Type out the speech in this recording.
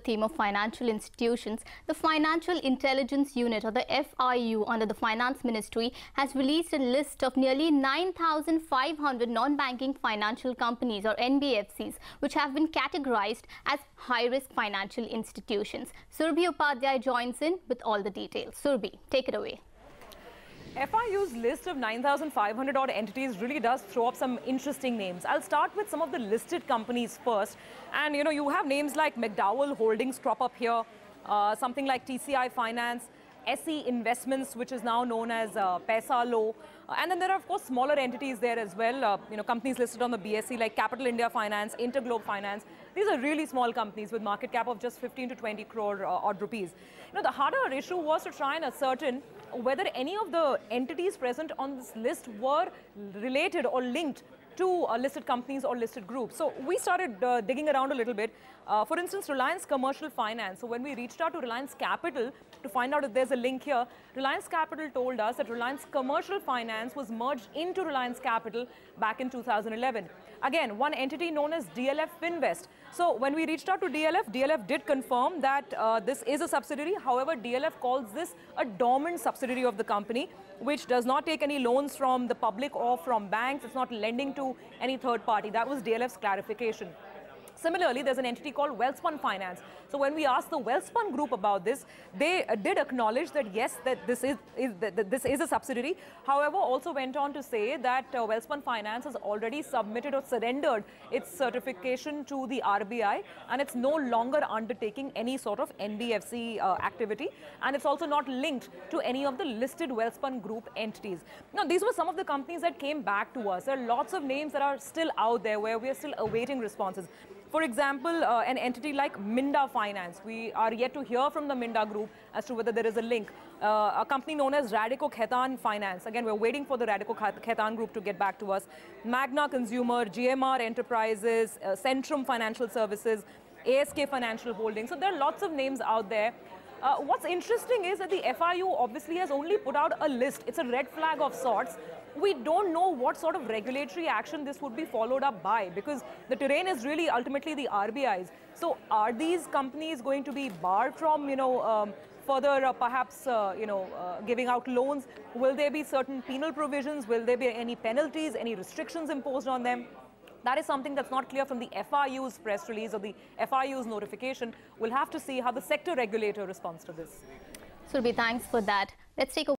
Theme of financial institutions, the Financial Intelligence Unit, or the FIU, under the Finance Ministry has released a list of nearly 9,500 non-banking financial companies, or NBFCs, which have been categorized as high-risk financial institutions. Surabhi Upadhayay joins in with all the details. Surabhi, take it away. FIU's list of 9,500 odd entities really does throw up some interesting names. I'll start with some of the listed companies first. And you have names like McDowell Holdings crop up here, something like TCI Finance, SE Investments, which is now known as Paisa Lo. And then there are, of course, smaller entities there as well, companies listed on the BSE like Capital India Finance, Interglobe Finance. These are really small companies with market cap of just 15 to 20 crore odd rupees. The harder issue was to try and ascertain whether any of the entities present on this list were related or linked to listed companies or listed groups. So we started digging around a little bit. For instance, Reliance Commercial Finance. So when we reached out to Reliance Capital to find out if there's a link here, Reliance Capital told us that Reliance Commercial Finance was merged into Reliance Capital back in 2011. Again, one entity known as DLF Finvest. So when we reached out to DLF did confirm that this is a subsidiary. However, DLF calls this a dormant subsidiary of the company, which does not take any loans from the public or from banks. It's not lending to any third party. That was DLF's clarification. Similarly, there's an entity called WELSPUN Finance. So when we asked the WELSPUN group about this, they did acknowledge that yes, that this is a subsidiary. However, also went on to say that WELSPUN Finance has already submitted or surrendered its certification to the RBI, and it's no longer undertaking any sort of NBFC activity, and it's also not linked to any of the listed WELSPUN group entities. Now, these were some of the companies that came back to us. There are lots of names that are still out there where we are still awaiting responses. For example, an entity like Minda Finance. We are yet to hear from the Minda group as to whether there is a link. A company known as Radico Khaitan Finance. Again, we're waiting for the Radico Khaitan group to get back to us. Magna Consumer, GMR Enterprises, Centrum Financial Services, ASK Financial Holdings. So there are lots of names out there. What's interesting is that the FIU obviously has only put out a list. It's a red flag of sorts. We don't know what sort of regulatory action this would be followed up by, because the terrain is really ultimately the RBI's. So are these companies going to be barred from, further perhaps, giving out loans? Will there be certain penal provisions? Will there be any penalties, any restrictions imposed on them? That is something that's not clear from the FIU's press release or the FIU's notification. We'll have to see how the sector regulator responds to this. Surabhi, thanks for that. Let's take a